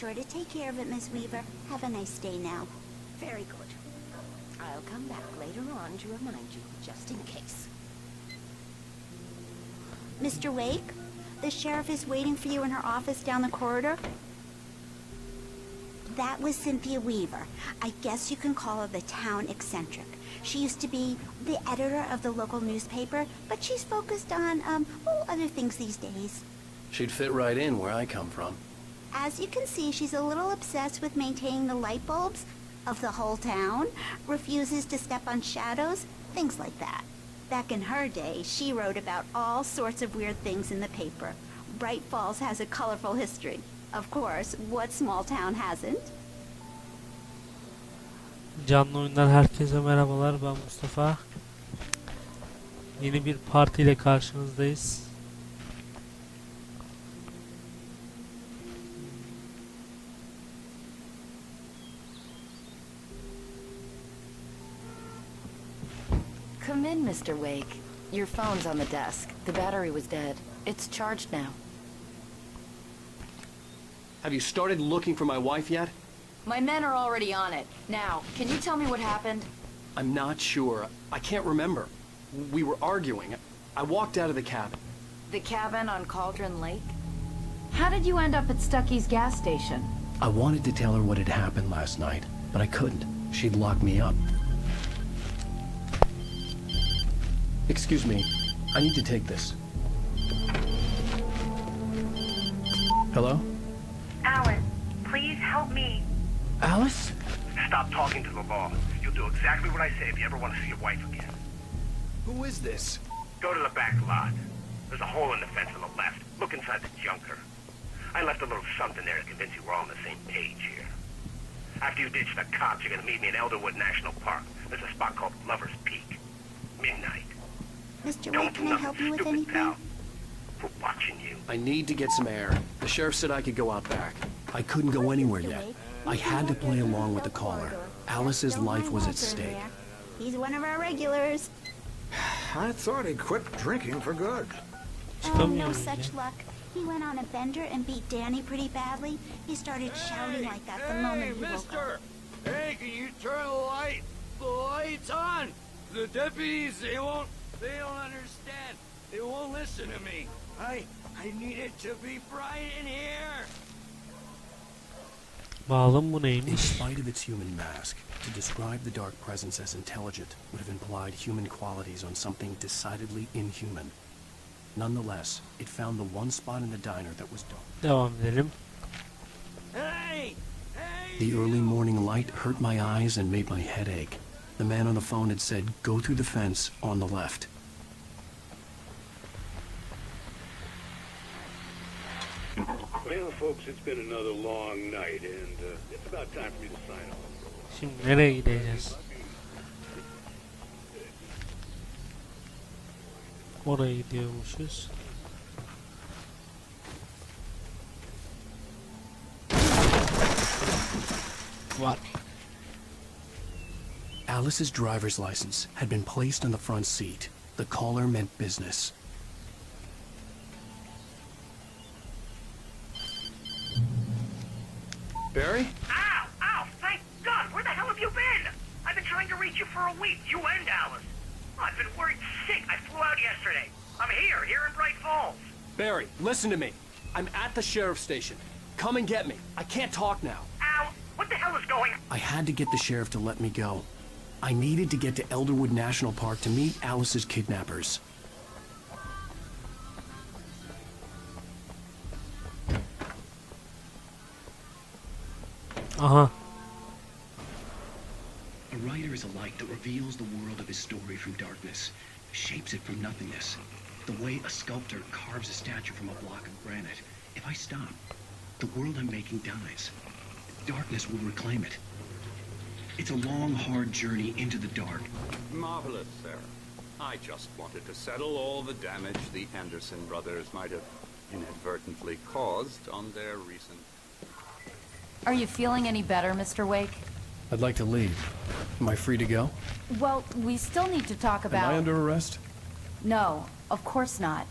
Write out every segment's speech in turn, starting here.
sure to take care of it, Miss Weaver. Have a nice day now. Very good. I'll come back later on to remind you, just in case. Mr. Wake, the sheriff is waiting for you in her office down the corridor. That was Cynthia Weaver. I guess you can call her the town eccentric. She used to be the editor of the local newspaper, but she's focused on, other things these days. She'd fit right in where I come from. As you can see, she's a little obsessed with maintaining the light bulbs of the whole town, refuses to step on shadows, things like that. Back in her day, she wrote about all sorts of weird things in the paper. Bright Falls has a colorful history. Of course, what small town hasn't? Canlı oyundan herkese merhabalar, ben Mustafa. Yeni bir parti ile karşınızdayız. Come in, Mr. Wake. Your phone's on the desk. The battery was dead. It's charged now. Have you started looking for my wife yet? My men are already on it. Now, can you tell me what happened? I'm not sure. I can't remember. We were arguing. I walked out of the cabin. The cabin on Cauldron Lake? How did you end up at Stucky's gas station? I wanted to tell her what had happened last night, but I couldn't. She'd locked me up. Excuse me. I need to take this. Hello? Alan, please help me. Alice? Stop talking to the law. You'll do exactly what I say if you ever want to see your wife again. Who is this? Go to the back lot. There's a hole in the fence on the left. Look inside the junker. I left a little something there to convince you we're all on the same page here. After you ditch the cops, you're gonna meet me in Elderwood National Park. There's a spot called Lover's Peak. Midnight. Mr. Don't Wake, do can I nothing help you with stupid, anything? pal. We're watching you. I need to get some air. The sheriff said I could go out back. I couldn't go anywhere yet. I had to play along with the caller. Alice's Don't life mind was at Walter stake. there. He's one of our regulars. I thought he quit drinking for good. Oh, no Çıkamıyorum such ya. luck. He went on a bender and beat Danny pretty badly. He started shouting like that the moment he woke up. Hey, can you turn the lights on? The deputies, they don't understand. They won't listen to me. I need it to be bright in here. Bakalım bu In neymiş? spite of its human mask, to describe the dark presence as intelligent would have implied human qualities on something decidedly inhuman. Nonetheless, it found the one spot in the diner that was dark. Devam edelim. Hey! The early morning light hurt my eyes and made my head ache. The man on the phone had said, go through the fence on the left. Well, folks, it's been another long night, and it's about time for me to sign off. Şimdi nereye gideceğiz? Oraya gidiyormuşuz. Var. Alice's driver's license had been placed on the front seat. The caller meant business. Barry? Ow! Ow! Thank God! Where the hell have you been? I've been trying to reach you for a week, you and Alice. I've been worried sick. I flew out yesterday. I'm here in Bright Falls. Barry, listen to me. I'm at the sheriff's station. Come and get me. I can't talk now. Ow! What the hell is going on? I had to get the sheriff to let me go. I needed to get to Elderwood National Park to meet Alice's kidnappers. Aha. A writer is a light that reveals the world of his story from darkness, shapes it from nothingness. The way a sculptor carves a statue from a block of granite. If I stop, the world I'm making dies. Darkness will reclaim it. It's a long, hard journey into the dark. Marvelous, sir. I just wanted to settle all the damage the Anderson brothers might have inadvertently caused on their recent... Are you feeling any better, Mr. Wake? I'd like to leave. Am I free to go? Well, we still need to talk about... Am I under arrest? No, of course not.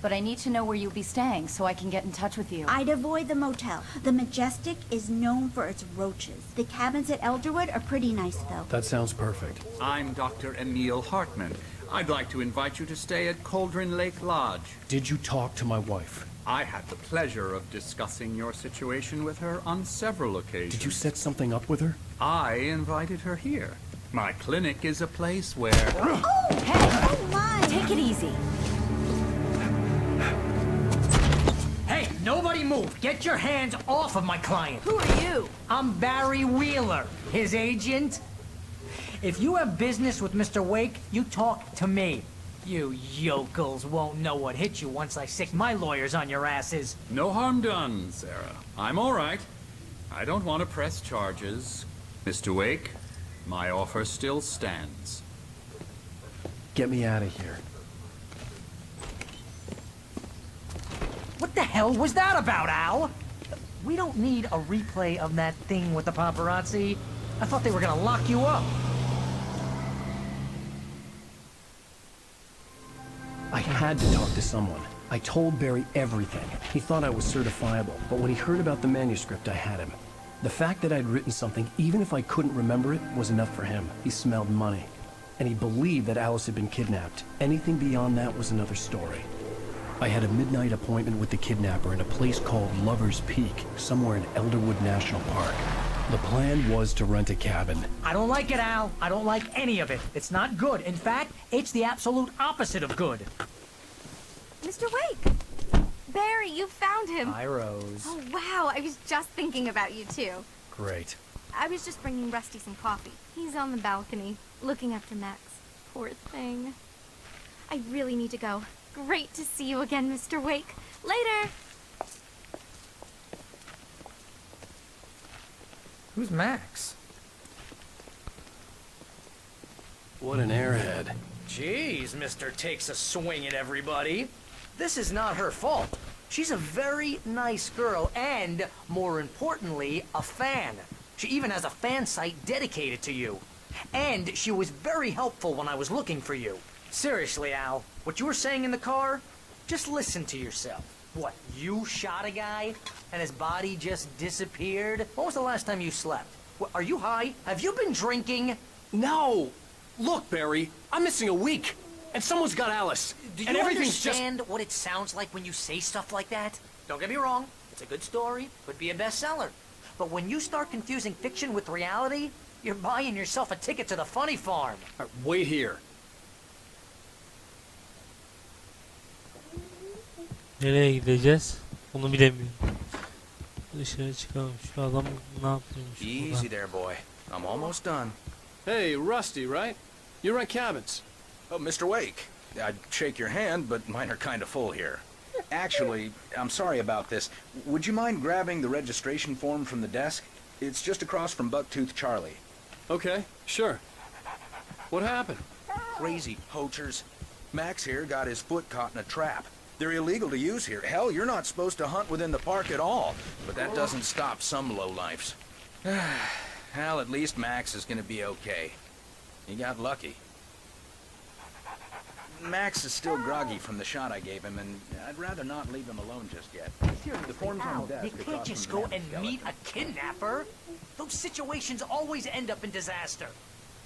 but I need to know where you'll be staying so I can get in touch with you. I'd avoid the motel. The Majestic is known for its roaches. The cabins at Elderwood are pretty nice, though. That sounds perfect. I'm Dr. Emil Hartman. I'd like to invite you to stay at Cauldron Lake Lodge. Did you talk to my wife? I had the pleasure of discussing your situation with her on several occasions. Did you set something up with her? I invited her here. My clinic is a place where... Oh, hey! Oh, my! Take it easy. Hey, nobody move! Get your hands off of my client! Who are you? I'm Barry Wheeler, his agent. If you have business with Mr. Wake, you talk to me. You yokels won't know what hit you once I sick my lawyers on your asses. No harm done, Sarah. I'm all right. I don't want to press charges. Mr. Wake, my offer still stands. Get me out of here. What the hell was that about, Al? We don't need a replay of that thing with the paparazzi. I thought they were gonna lock you up. I had to talk to someone. I told Barry everything. He thought I was certifiable, but when he heard about the manuscript, I had him. The fact that I'd written something, even if I couldn't remember it, was enough for him. He smelled money. And he believed that Alice had been kidnapped. Anything beyond that was another story. I had a midnight appointment with the kidnapper in a place called Lover's Peak, somewhere in Elderwood National Park. The plan was to rent a cabin. I don't like it, Al. I don't like any of it. It's not good. In fact, it's the absolute opposite of good. Mr. Wake! Barry, you found him! Hi, Rose. Oh, wow, I was just thinking about you, too. Great. I was just bringing Rusty some coffee. He's on the balcony, looking after Max. Poor thing. I really need to go. Great to see you again, Mr. Wake. Later! Who's Max? What an airhead. Jeez, Mr. Takes a swing at everybody. This is not her fault. She's a very nice girl and, more importantly, a fan. She even has a fan site dedicated to you. And she was very helpful when I was looking for you. Seriously, Al, what you were saying in the car, just listen to yourself. What, you shot a guy and his body just disappeared? When was the last time you slept? What, are you high? Have you been drinking? No! Look, Barry, I'm missing a week. And someone's got Alice. Do and you everything's understand what it sounds like when you say stuff like that? Don't get me wrong, it's a good story, could be a bestseller. But when you start confusing fiction with reality, you're buying yourself a ticket to the funny farm. Wait here. Nereye gideceğiz? Onu bilemiyorum. Dışarı çıkalım. Şu adam ne yapıyormuş Easy burada? there, boy. I'm almost done. Hey, Rusty, right? You rent cabins. Oh, Mr. Wake. I'd shake your hand, but mine are kind of full here. Actually, I'm sorry about this. Would you mind grabbing the registration form from the desk? It's just across from Bucktooth Charlie. Okay, sure. What happened? Crazy poachers. Max here got his foot caught in a trap. They're illegal to use here. Hell, you're not supposed to hunt within the park at all. But that doesn't stop some lowlifes. Well, at least Max is gonna be okay. He got lucky. Max is still groggy from the shot I gave him, and I'd rather not leave him alone just yet. The form's on Al, the desk. you across can't from just the go man and skeleton. meet a kidnapper. Those situations always end up in disaster.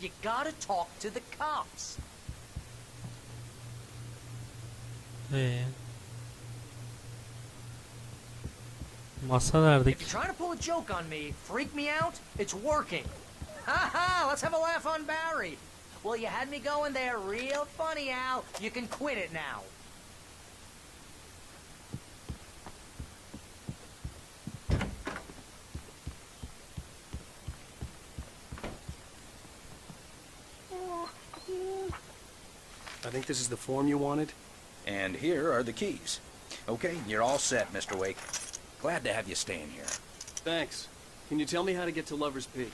You gotta talk to the cops. Masa nerede If ki? you're trying to pull a joke on me, freak me out, it's working. Ha ha, let's have a laugh on Barry. Well, you had me going there real funny, Al. You can quit it now. I think this is the form you wanted. And here are the keys. Okay, you're all set, Mr. Wake. Glad to have you staying here. Thanks. Can you tell me how to get to Lover's Peak?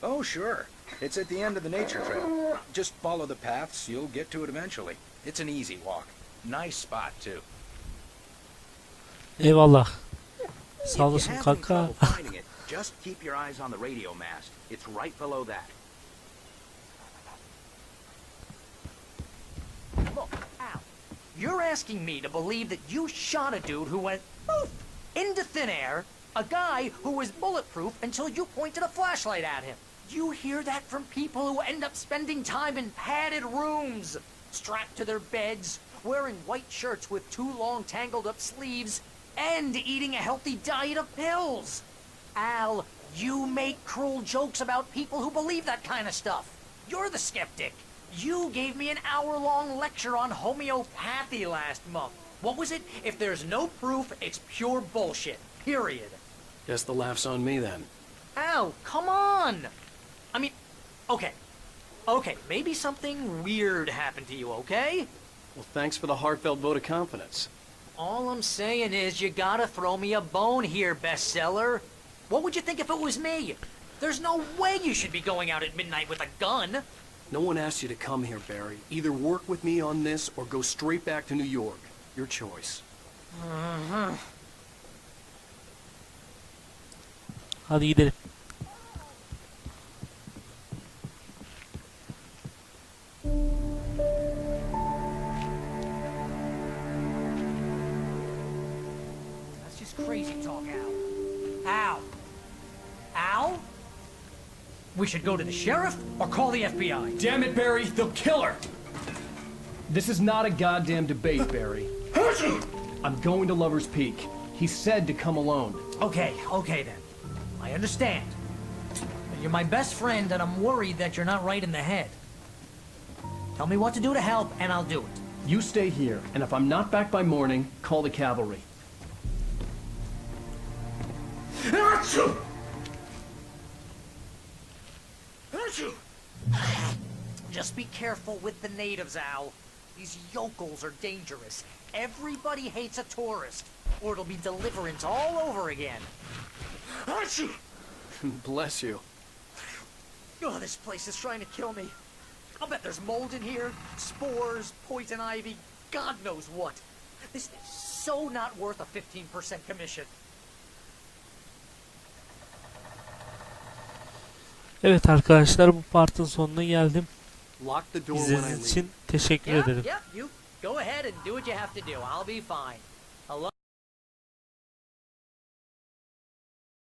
Oh, sure. It's at the end of the nature trail. Just follow the paths, you'll get to it eventually. It's an easy walk. Nice spot, too. Eyvallah. Sağ If olasın you have any kanka. trouble finding it, just keep your eyes on the radio mast. It's right below that. Look, Al, You're asking me to believe that you shot a dude who went poof into thin air, a guy who was bulletproof until you pointed a flashlight at him. You hear that from people who end up spending time in padded rooms, strapped to their beds, wearing white shirts with too long tangled up sleeves, and eating a healthy diet of pills. Al, you make cruel jokes about people who believe that kind of stuff. You're the skeptic. You gave me an hour-long lecture on homeopathy last month. What was it? If there's no proof, it's pure bullshit. Period. Guess the laugh's on me then. Al, come on! I mean, okay. Okay, maybe something weird happened to you, okay? Well, thanks for the heartfelt vote of confidence. All I'm saying is you gotta throw me a bone here, bestseller. What would you think if it was me? There's no way you should be going out at midnight with a gun. No one asked you to come here, Barry. Either work with me on this or go straight back to New York. Your choice. Hadi gidelim. That's just crazy talk, Al. Al? Al? We should go to the sheriff or call the FBI. Damn it, Barry, they'll kill her! This is not a goddamn debate, Barry. I'm going to Lover's Peak. He said to come alone. Okay, okay then. I understand. But you're my best friend and I'm worried that you're not right in the head. Tell me what to do to help and I'll do it. You stay here, and if I'm not back by morning, call the cavalry. Just be careful with the natives, Al. These yokels are dangerous. Everybody hates a tourist, or it'll be deliverance all over again. Bless you. Oh, this place is trying to kill me. I'll bet there's mold in here, spores, poison ivy, God knows what. This is so not worth a 15% commission. Evet arkadaşlar, bu partın sonuna geldim. Lock the door when I İzlediğiniz leave. için teşekkür ederim. Yep, you go ahead and do what you have to do. I'll be fine.